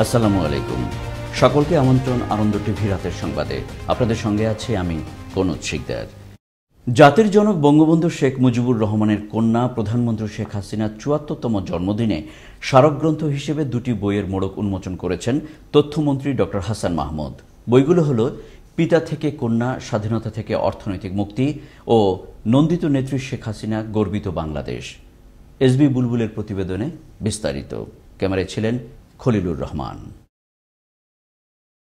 আসসালামু আলাইকুম। সকলকে আমন্ত্রণ আনন্দ টিভি রাতের সংবাদে। আপনাদের সঙ্গে আছি আমি কনজ শিকদার। জাতির জনক বঙ্গবন্ধু শেখ মুজিবুর রহমানের কন্যা প্রধানমন্ত্রী শেখ হাসিনার ৭৪তম জন্মদিনে স্মারকগ্রন্থ হিসেবে দুটি বইয়ের মোড়ক উন্মোচন করেছেন তথ্যমন্ত্রী ডক্টর হাসান মাহমুদ। বইগুলো হলো পিতা থেকে কন্যা, স্বাধীনতা থেকে অর্থনৈতিক মুক্তি ও নন্দিত নেত্রী শেখ হাসিনা গর্বিত বাংলাদেশ। এসবি বুলবুলের প্রতিবেদনে বিস্তারিত। ক্যামেরায় ছিলেন খলিলুর রহমান।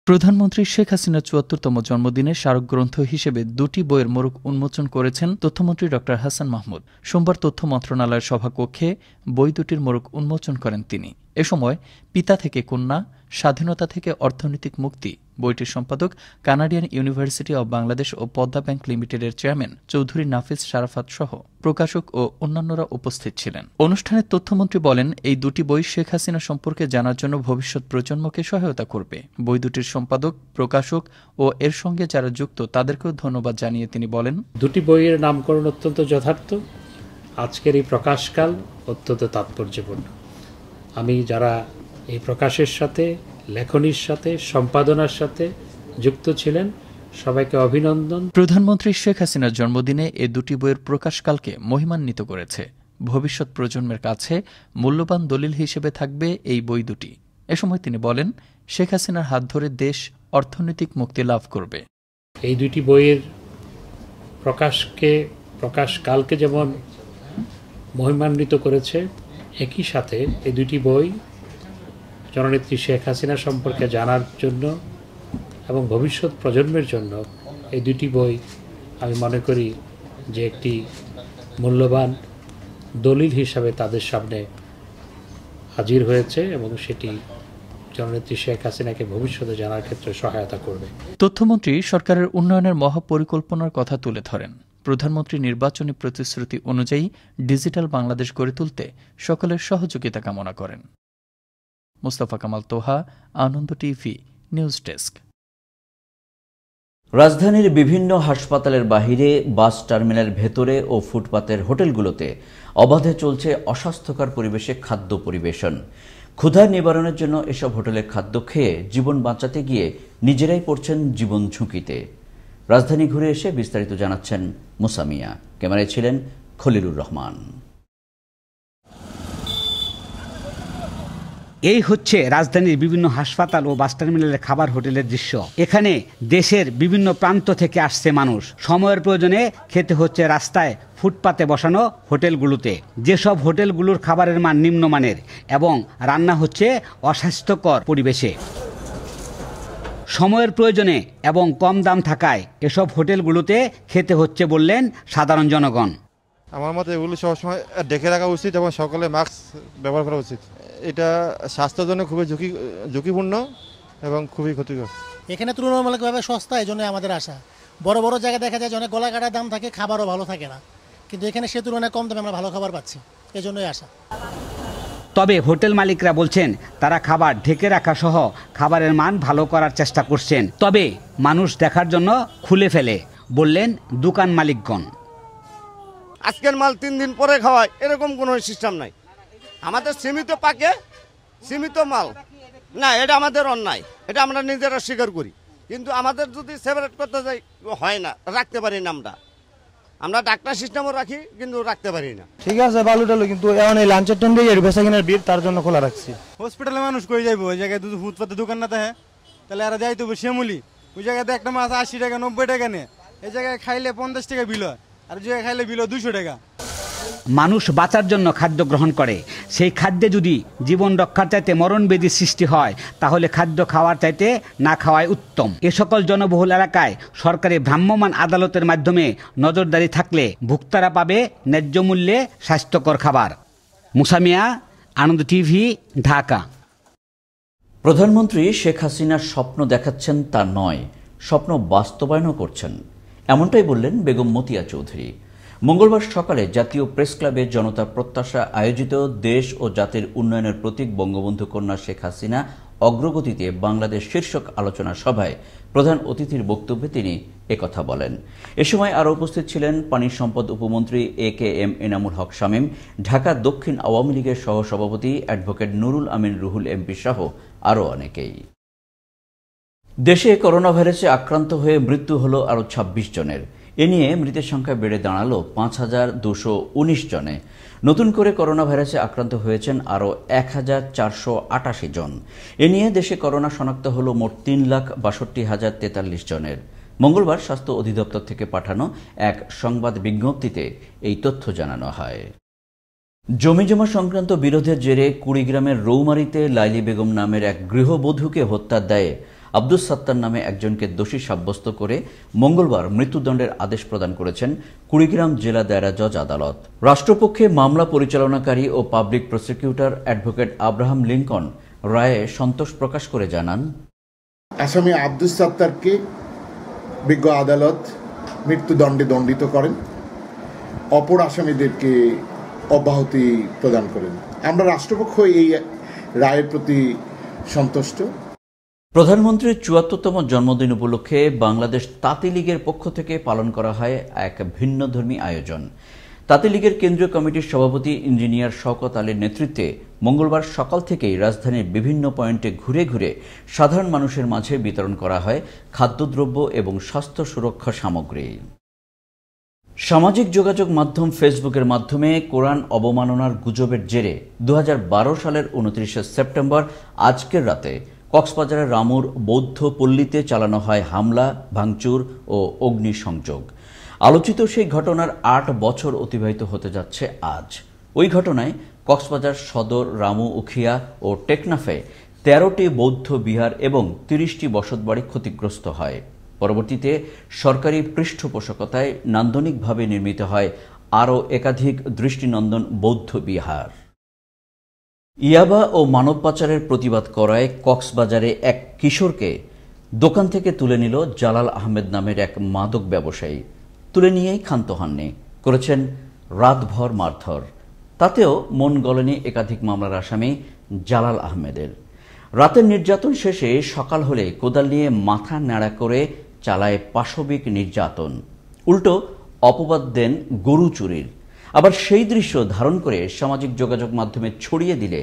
প্রধানমন্ত্রী শেখ হাসিনার ৭৪তম জন্মদিনে স্মারকগ্রন্থ হিসেবে দুটি বইয়ের মোড়ক উন্মোচন করেছেন তথ্যমন্ত্রী ড হাসান মাহমুদ। সোমবার তথ্য মন্ত্রণালয়ের সভাকক্ষে বই দুটির মোড়ক উন্মোচন করেন তিনি। এ সময় পিতা থেকে কন্যা, স্বাধীনতা থেকে অর্থনৈতিক মুক্তি বইটির সম্পাদক কানাডিয়ান ইউনিভার্সিটি অব বাংলাদেশ ও পদ্মা ব্যাংক লিমিটেডের চেয়ারম্যান চৌধুরী নাফিস শারাফাত সহ প্রকাশক ও অন্যান্যরা উপস্থিত ছিলেন। অনুষ্ঠানে তথ্যমন্ত্রী বলেন, এই দুটি বই শেখ হাসিনা সম্পর্কে জানার জন্য ভবিষ্যৎ প্রজন্মকে সহায়তা করবে। বই দুটির সম্পাদক, প্রকাশক ও এর সঙ্গে যারা যুক্ত তাদেরকেও ধন্যবাদ জানিয়ে তিনি বলেন, দুটি বইয়ের নামকরণ অত্যন্ত যথার্থ। আজকের এই প্রকাশকাল অত্যন্ত তাৎপর্যপূর্ণ। আমি যারা এই প্রকাশের সাথে, লেখনীর সাথে, সম্পাদনার সাথে যুক্ত ছিলেন সবাইকে অভিনন্দন। প্রধানমন্ত্রী শেখ হাসিনার জন্মদিনে এ দুটি বইয়ের প্রকাশকালকে মহিমান্বিত করেছে। ভবিষ্যৎ প্রজন্মের কাছে মূল্যবান দলিল হিসেবে থাকবে এই বই দুটি। এ সময় তিনি বলেন, শেখ হাসিনার হাত ধরে দেশ অর্থনৈতিক মুক্তি লাভ করবে। এই দুটি বইয়ের প্রকাশকালকে যেমন মহিমান্বিত করেছে, একই সাথে এই দুটি বই জননেত্রী শেখ হাসিনা সম্পর্কে জানার জন্য এবং ভবিষ্যৎ প্রজন্মের জন্য এই দুটি বই আমি মনে করি যে একটি মূল্যবান দলিল হিসাবে তাদের সামনে হাজির হয়েছে এবং সেটি জননেত্রী শেখ হাসিনাকে ভবিষ্যতে জানার ক্ষেত্রে সহায়তা করবে। তথ্যমন্ত্রী সরকারের উন্নয়নের মহাপরিকল্পনার কথা তুলে ধরেন। প্রধানমন্ত্রী নির্বাচনী প্রতিশ্রুতি অনুযায়ী ডিজিটাল বাংলাদেশ গড়ে তুলতে সকলের সহযোগিতা কামনা করেন। মুস্তাফা কামাল তোহা, আনন্দ টিভি, নিউজ ডেস্ক। রাজধানীর বিভিন্ন হাসপাতালের বাহিরে, বাস টার্মিনাল ভেতরে ও ফুটপাতের হোটেলগুলোতে অবাধে চলছে অস্বাস্থ্যকর পরিবেশে খাদ্য পরিবেশন। ক্ষুধা নিবারণের জন্য এসব হোটেলের খাদ্য খেয়ে জীবন বাঁচাতে গিয়ে নিজেরাই পড়ছেন জীবন ঝুঁকিতে। রাজধানী ঘুরে এসে বিস্তারিত জানাচ্ছেন মুসামিয়া। ক্যামেরায় ছিলেন খলিলুর রহমান। এই হচ্ছে রাজধানীর বিভিন্ন হাসপাতাল ও বাস টার্মিনালের খাবার হোটেলের দৃশ্য। এখানে দেশের বিভিন্ন প্রান্ত থেকে আসছে মানুষ। সময়ের প্রয়োজনে খেতে হচ্ছে রাস্তায় ফুটপাতে বসানো হোটেলগুলোতে। যেসব হোটেলগুলোর খাবারের মান নিম্নমানের এবং রান্না হচ্ছে অস্বাস্থ্যকর পরিবেশে। সময়ের প্রয়োজনে এবং কম দাম থাকায় এসব হোটেলগুলোতে খেতে হচ্ছে বললেন সাধারণ জনগণ। আমার মতে এগুলো সবসময় দেখে রাখা উচিত এবং সকলে মাস্ক ব্যবহার করা উচিত। এটা স্বাস্থ্যের জন্য খুবই ঝুঁকিপূর্ণ এবং খুবই ক্ষতিকর। এখানে তুলনামূলকভাবে সস্তা, এই জন্য আমাদের আশা। বড় বড় জায়গায় দেখা যায় যে অনেক গলা কাটা দাম থাকে, খাবারও ভালো থাকে না, কিন্তু এখানে সে তুলনায় কম দামে আমরা ভালো খাবার পাচ্ছি, এই জন্যই আশা। তবে হোটেল মালিকরা বলছেন তারা খাবার ঢেকে রাখা সহ খাবারের মান ভালো করার চেষ্টা করছেন, তবে মানুষ দেখার জন্য খুলে ফেলে বললেন দোকান মালিকগণ। আজকের মাল 3 দিন পরে খাওয়ায়, এরকম কোনো সিস্টেম নাই। আমাদের সীমিত পাকে সীমিত মাল না, এটা আমাদের অন্যায়, এটা আমরা নিজেরা স্বীকার করি। কিন্তু আমাদের যদি সেপারেট করতে যাই হয় না, রাখতে পারি না। আমরা ডাক্তার সিস্টেমও রাখি কিন্তু রাখতে পারি না। ঠিক আছে ভালো টালো, কিন্তু এখন এই লাঞ্চের টাইম দিয়ে বেচা কিনার ভিড়, তার জন্য খোলা রাখছি। হসপিটালে মানুষ কই যাইবো, ওই জায়গায় দুধ ফুটপাতে দোকান না থাকে, তাহলে এরা যাইতে হবে শ্যামলি। ওই জায়গাতে একটা মাছ 80 টাকা 90 টাকা নেয়, এই জায়গায় খাইলে 50 টাকা বিল হয়, আর যে খাইলে বিল 200 টাকা। মানুষ বাঁচার জন্য খাদ্য গ্রহণ করে, সেই খাদ্যে যদি জীবন রক্ষার চাইতে মরণব্যাধি সৃষ্টি হয় তাহলে খাদ্য খাওয়ার চাইতে না খাওয়াই উত্তম। এ সকল জনবহুল এলাকায় সরকারি ভ্রাম্যমাণ আদালতের মাধ্যমে নজরদারি থাকলে ভোক্তারা পাবে ন্যায্য মূল্যে স্বাস্থ্যকর খাবার। মুসামিয়া, আনন্দ টিভি, ঢাকা। প্রধানমন্ত্রী শেখ হাসিনার স্বপ্ন দেখাচ্ছেন তা নয়, স্বপ্ন বাস্তবায়নও করছেন, এমনটাই বললেন বেগম মতিয়া চৌধুরী। মঙ্গলবার সকালে জাতীয় প্রেস ক্লাবে জনতা প্রত্যাশা আয়োজিত দেশ ও জাতির উন্নয়নের প্রতীক বঙ্গবন্ধু কন্যা শেখ হাসিনা অগ্রগতিতে বাংলাদেশ শীর্ষক আলোচনা সভায় প্রধান অতিথির বক্তব্যে তিনি একথা বলেন। এ সময় আরও উপস্থিত ছিলেন পানি সম্পদ উপমন্ত্রী AKM এনামুল হক শামীম, ঢাকা দক্ষিণ আওয়ামী লীগের সহসভাপতি অ্যাডভোকেট নুরুল আমিন রুহুল MP সহ আরও অনেকেই। দেশে করোনা ভাইরাসে আক্রান্ত হয়ে মৃত্যু হলো আরও 26 জনের। এ নিয়ে মৃতের সংখ্যা বেড়ে দাঁড়ালো 5,219 জনে। নতুন করে করোনা ভাইরাসে আক্রান্ত হয়েছেন আরও 1,488 জন। এ নিয়ে দেশে করোনা শনাক্ত হলো মোট 3,62,043 জনের। মঙ্গলবার স্বাস্থ্য অধিদপ্তর থেকে পাঠানো এক সংবাদ বিজ্ঞপ্তিতে এই তথ্য জানানো হয়। জমিজমা সংক্রান্ত বিরোধের জেরে কুড়িগ্রামের রৌমারীতে লাইলি বেগম নামের এক গৃহবধূকে হত্যার দায়ে আব্দুস সাত্তার নামে একজনকে দোষী সাব্যস্ত করে মঙ্গলবার মৃত্যুদণ্ডের আদেশ প্রদান করেছেন কুড়িগ্রাম জেলা দায়রা জজ আদালত। রাষ্ট্রপক্ষে মামলা পরিচালনাকারী ও public prosecutor advocate Abraham Lincoln রায়ে সন্তোষ প্রকাশ করে জানান, আসামি আব্দুস সাত্তারকে বিজ্ঞ আদালত মৃত্যুদণ্ডে দণ্ডিত করেন, অপর আসামিদেরকে অব্যাহতি প্রদান করেন। আমরা রাষ্ট্রপক্ষ এই রায়ের প্রতি সন্তুষ্ট। প্রধানমন্ত্রীর ৭৪তম জন্মদিন উপলক্ষে বাংলাদেশ তাঁতি লীগের পক্ষ থেকে পালন করা হয় এক ভিন্নধর্মী আয়োজন। তাঁতি লীগের কেন্দ্রীয় কমিটির সভাপতি ইঞ্জিনিয়ার শওকত আলীর নেতৃত্বে মঙ্গলবার সকাল থেকেই রাজধানীর বিভিন্ন পয়েন্টে ঘুরে ঘুরে সাধারণ মানুষের মাঝে বিতরণ করা হয় খাদ্যদ্রব্য এবং স্বাস্থ্য সুরক্ষা সামগ্রী। সামাজিক যোগাযোগ মাধ্যম ফেসবুকের মাধ্যমে কোরআন অবমাননার গুজবের জেরে 2012 সালের 29শে সেপ্টেম্বর আজকের রাতে কক্সবাজারের রামুর বৌদ্ধ পল্লীতে চালানো হয় হামলা, ভাঙচুর ও অগ্নিসংযোগ। আলোচিত সেই ঘটনার 8 বছর অতিবাহিত হতে যাচ্ছে আজ। ওই ঘটনায় কক্সবাজার সদর, রামু, উখিয়া ও টেকনাফে 13টি বৌদ্ধ বিহার এবং 30টি বসতবাড়ি ক্ষতিগ্রস্ত হয়। পরবর্তীতে সরকারি পৃষ্ঠপোষকতায় নান্দনিকভাবে নির্মিত হয় আরও একাধিক দৃষ্টিনন্দন বৌদ্ধ বিহার। ইয়াবা ও মানব পাচারের প্রতিবাদ করায় কক্সবাজারে এক কিশোরকে দোকান থেকে তুলে নিল জালাল আহমেদ নামের এক মাদক ব্যবসায়ী। তুলে নিয়েই ক্ষান্ত হননি, করেছেন রাতভর মারধর। তাতেও মন গলেনি একাধিক মামলার আসামি জালাল আহমেদের। রাতের নির্যাতন শেষে সকাল হলে কোদাল নিয়ে মাথা ন্যাড়া করে চালায় পাশবিক নির্যাতন। উল্টো অপবাদ দেন গরু চুরির। আবার সেই দৃশ্য ধারণ করে সামাজিক যোগাযোগ মাধ্যমে ছড়িয়ে দিলে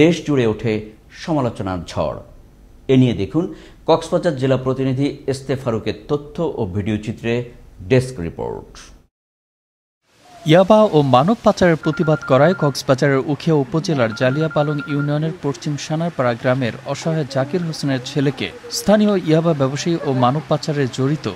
দেশ জুড়ে ওঠে সমালোচনার ঝড়। এ নিয়ে দেখুন কক্সবাজার জেলা প্রতিনিধি এস্তে ফারুকের তথ্য ও ভিডিও চিত্রে ডেস্ক রিপোর্ট। ইয়াবা ও মানব পাচারের প্রতিবাদ করায় কক্সবাজারের উখিয়া উপজেলার জালিয়াপালং ইউনিয়নের পশ্চিম সানারপাড়া গ্রামের অসহায় জাকির হোসেনের ছেলেকে স্থানীয় ইয়াবা ব্যবসায়ী ও মানব পাচারে জড়িত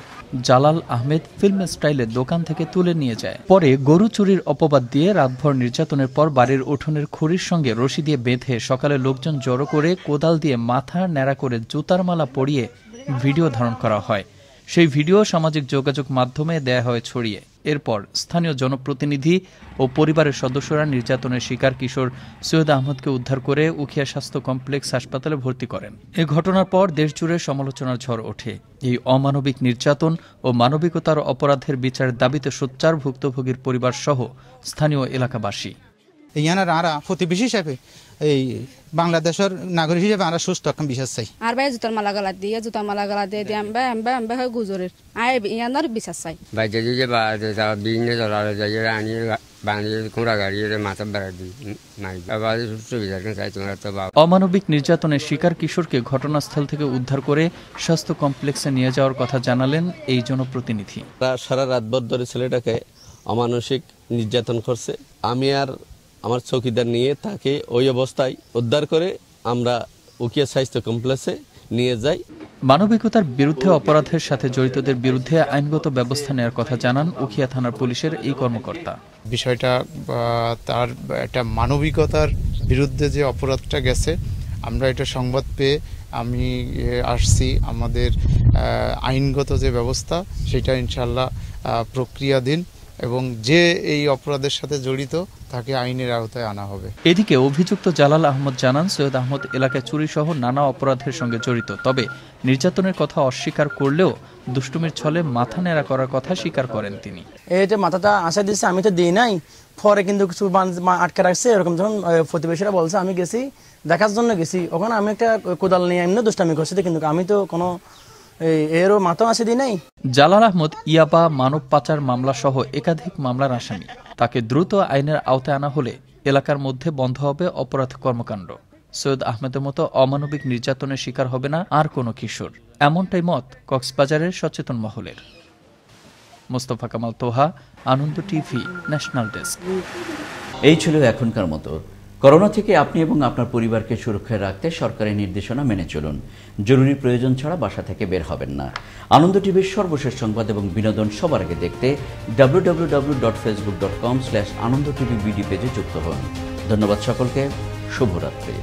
জালাল আহমেদ ফিল্ম স্টাইলে দোকান থেকে তুলে নিয়ে যায়। পরে গরু চুরির অপবাদ দিয়ে রাতভর নির্যাতনের পর বাড়ির উঠোনের খুঁড়ির সঙ্গে রশি দিয়ে বেঁধে সকালে লোকজন জড়ো করে কোদাল দিয়ে মাথা ন্যাড়া করে জুতার মালা পরিয়ে ভিডিও ধারণ করা হয়। সেই ভিডিও সামাজিক যোগাযোগ মাধ্যমে দেয়া হয় ছড়িয়ে। এরপর স্থানীয় জনপ্রতিনিধি ও পরিবারের সদস্যরা নির্যাতনের শিকার কিশোর সৈয়দ আহমদকে উদ্ধার করে উখিয়া স্বাস্থ্য কমপ্লেক্স হাসপাতালে ভর্তি করেন। এ ঘটনার পর দেশজুড়ে সমালোচনার ঝড় ওঠে। এই অমানবিক নির্যাতন ও মানবিকতার অপরাধের বিচারের দাবিতে সোচ্চার ভুক্তভোগীর পরিবার সহ স্থানীয় এলাকাবাসী। ইয়ানার আরা প্রতিবেশী হিসাবে এই বাংলাদেশের নাগরিক হিসেবে আমরা সুস্থ একটা বিশ্বাস চাই। আর ভাই জুতার মালা গলা দিয়ে আমরা হয় গুজরের আয় ইয়ানার বিশ্বাস চাই। ভাই যদি যে বিভিন্ন দলার যাই আনি বাঙালি কোমরা গাড়ি মাথা বেড়া দিই নাই বাবা সুস্থ বিচার চাই তোমরা তো। অমানবিক নির্যাতনের শিকার কিশোরকে ঘটনাস্থল থেকে উদ্ধার করে স্বাস্থ্য কমপ্লেক্সে নিয়ে যাওয়ার কথা জানালেন এই জনপ্রতিনিধি। সারা রাতভর ধরে ছেলেটাকে অমানসিক নির্যাতন করছে। আমি আর আমার চৌকিদার নিয়ে তাকে ওই অবস্থায় উদ্ধার করে আমরা উখিয়া স্বাস্থ্য কমপ্লেক্সে নিয়ে যাই। মানবিকতার বিরুদ্ধে অপরাধের সাথে জড়িতদের বিরুদ্ধে আইনগত ব্যবস্থা নেওয়ার কথা জানান উখিয়া থানার পুলিশের এই কর্মকর্তা। বিষয়টা তার একটা মানবিকতার বিরুদ্ধে যে অপরাধটা গেছে, আমরা এটা সংবাদ পেয়ে আমি আসছি। আমাদের আইনগত যে ব্যবস্থা সেটা ইনশাল্লাহ প্রক্রিয়াধীন এবং যে এই অপরাধের সাথে জড়িত তাকে আইনের আওতায় আনা হবে। এদিকে অভিযুক্ত জালাল আহমদ জানান সৈয়দ আহমদ এলাকায় চুরি সহ নানা অপরাধের সঙ্গে জড়িত। তবে নির্যাতনের কথা অস্বীকার করলেও দুষ্টুমির ছলে মাথা নেড়া করার কথা স্বীকার করেন তিনি। এই যে মাথাটা আশা দিচ্ছে আমি তো দিই নাই, পরে কিন্তু কিছু আটকে রাখছে, এরকম যখন প্রতিবেশীরা বলছে আমি গেছি দেখার জন্য গেছি, ওখানে আমি একটা কোদাল নিয়ে এমনি দুষ্টামি করছি, কিন্তু আমি তো কোনো এরও মাথা আসে দিই নাই। জালাল আহমদ ইয়াবা, মানব পাচার মামলা সহ একাধিক মামলার আসামি। তাকে দ্রুত আইনের আওতায় আনা হলে এলাকার মধ্যে বন্ধ হবে অপরাধ কর্মকাণ্ড। সৈয়দ আহমেদের মতো অমানবিক নির্যাতনের শিকার হবে না আর কোনো কিশোর, এমনটাই মত কক্সবাজারের সচেতন মহলের। মোস্তফা কামাল তোহা, আনন্দ টিভি, ন্যাশনাল ডেস্ক। এই ছিল এখনকার মতো। করোনা থেকে আপনি এবং আপনার পরিবারকে সুরক্ষায় রাখতে সরকারি নির্দেশনা মেনে চলুন। জরুরি প্রয়োজন ছাড়া বাসা থেকে বের হবেন না। আনন্দ টিভির সর্বশেষ সংবাদ এবং বিনোদন সবার আগে দেখতে www.facebook.com/anandotv পেজে যুক্ত হন। ধন্যবাদ সকলকে। শুভরাত্রি।